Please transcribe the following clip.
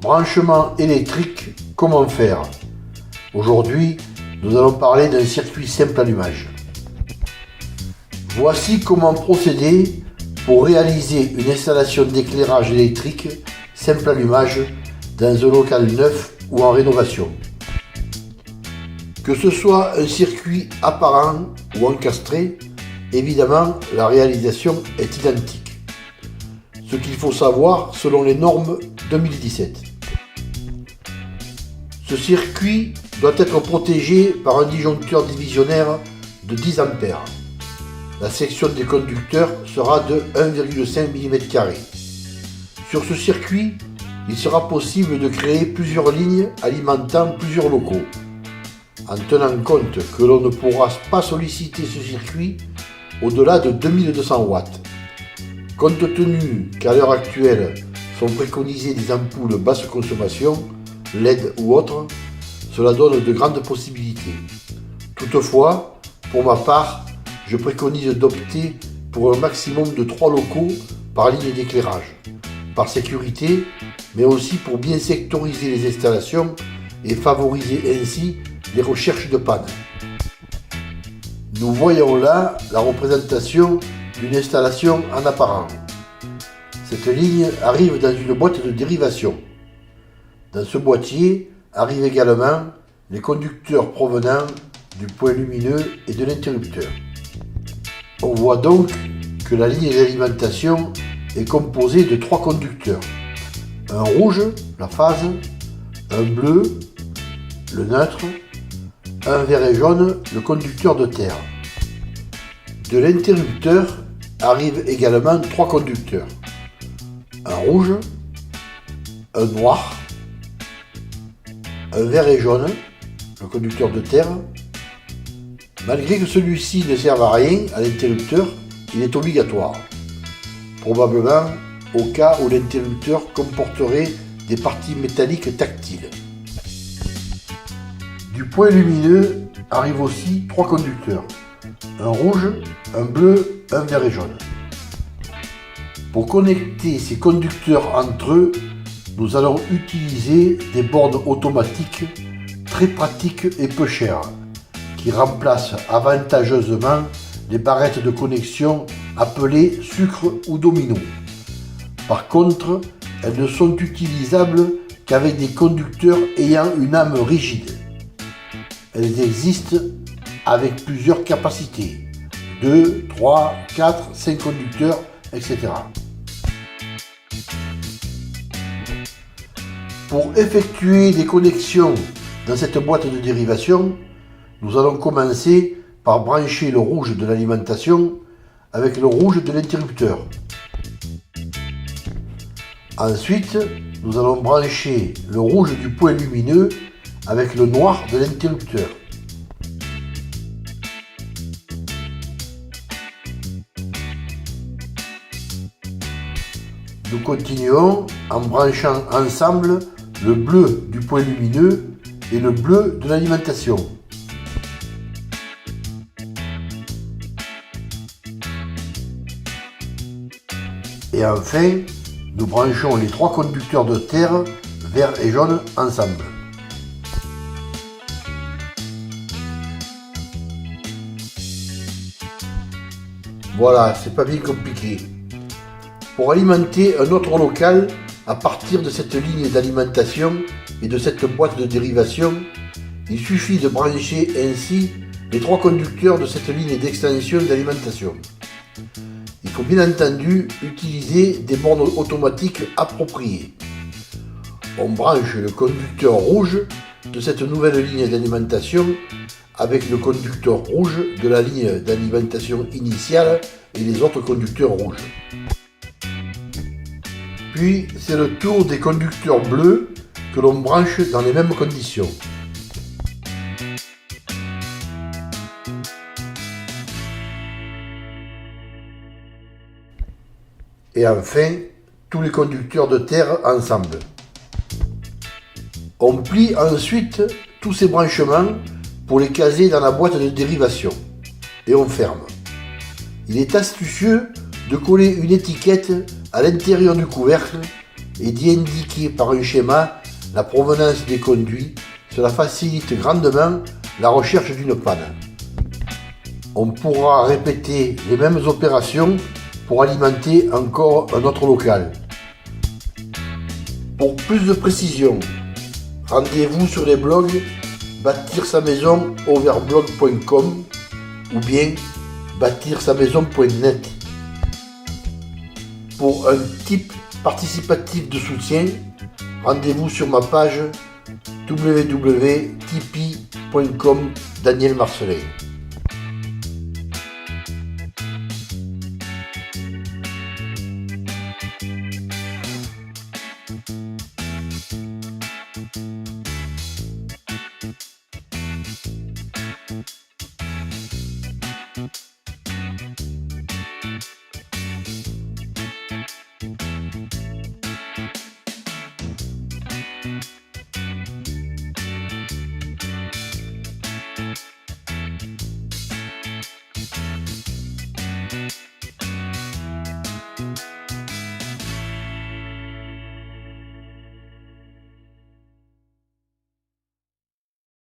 Branchement électrique, comment faire? Aujourd'hui, nous allons parler d'un circuit simple allumage. Voici comment procéder pour réaliser une installation d'éclairage électrique simple allumage dans un local neuf ou en rénovation. Que ce soit un circuit apparent ou encastré, évidemment la réalisation est identique. Ce qu'il faut savoir selon les normes 2017. Ce circuit doit être protégé par un disjoncteur divisionnaire de 10 A. La section des conducteurs sera de 1,5 mm². Sur ce circuit, il sera possible de créer plusieurs lignes alimentant plusieurs locaux, en tenant compte que l'on ne pourra pas solliciter ce circuit au-delà de 2200 watts. Compte tenu qu'à l'heure actuelle sont préconisées des ampoules basse consommation, LED ou autres, cela donne de grandes possibilités. Toutefois, pour ma part, je préconise d'opter pour un maximum de 3 locaux par ligne d'éclairage, par sécurité, mais aussi pour bien sectoriser les installations et favoriser ainsi les recherches de panne. Nous voyons là la représentation d'une installation en apparent. Cette ligne arrive dans une boîte de dérivation. Dans ce boîtier arrivent également les conducteurs provenant du point lumineux et de l'interrupteur. On voit donc que la ligne d'alimentation est composée de 3 conducteurs. Un rouge, la phase, un bleu, le neutre, un vert et jaune, le conducteur de terre. De l'interrupteur arrivent également 3 conducteurs. Un rouge, un noir, un vert et jaune, le conducteur de terre. Malgré que celui-ci ne serve à rien à l'interrupteur, il est obligatoire, probablement au cas où l'interrupteur comporterait des parties métalliques tactiles. Du point lumineux arrivent aussi 3 conducteurs, un rouge, un bleu, un vert et jaune. Pour connecter ces conducteurs entre eux, nous allons utiliser des bornes automatiques très pratiques et peu chères, qui remplacent avantageusement les barrettes de connexion appelées sucre ou domino. Par contre, elles ne sont utilisables qu'avec des conducteurs ayant une âme rigide. Elles existent avec plusieurs capacités, 2, 3, 4, 5 conducteurs, etc. Pour effectuer des connexions dans cette boîte de dérivation, nous allons commencer par brancher le rouge de l'alimentation avec le rouge de l'interrupteur. Ensuite, nous allons brancher le rouge du point lumineux avec le noir de l'interrupteur. Nous continuons en branchant ensemble le bleu du point lumineux et le bleu de l'alimentation. Et enfin, nous branchons les 3 conducteurs de terre, vert et jaune, ensemble. Voilà, c'est pas bien compliqué. Pour alimenter un autre local à partir de cette ligne d'alimentation et de cette boîte de dérivation, il suffit de brancher ainsi les 3 conducteurs de cette ligne d'extension d'alimentation. Il faut bien entendu utiliser des bornes automatiques appropriées. On branche le conducteur rouge de cette nouvelle ligne d'alimentation avec le conducteur rouge de la ligne d'alimentation initiale et les autres conducteurs rouges. Puis c'est le tour des conducteurs bleus que l'on branche dans les mêmes conditions. Et enfin, tous les conducteurs de terre ensemble. On plie ensuite tous ces branchements pour les caser dans la boîte de dérivation et on ferme. Il est astucieux de coller une étiquette à l'intérieur du couvercle et d'y indiquer par un schéma la provenance des conduits, cela facilite grandement la recherche d'une panne. On pourra répéter les mêmes opérations pour alimenter encore un autre local. Pour plus de précision, rendez-vous sur les blogs bâtir-sa-maison-overblog.com ou bien bâtir-sa-maison.net. Pour un type participatif de soutien, rendez-vous sur ma page www.tipeee.com Daniel Marcelin.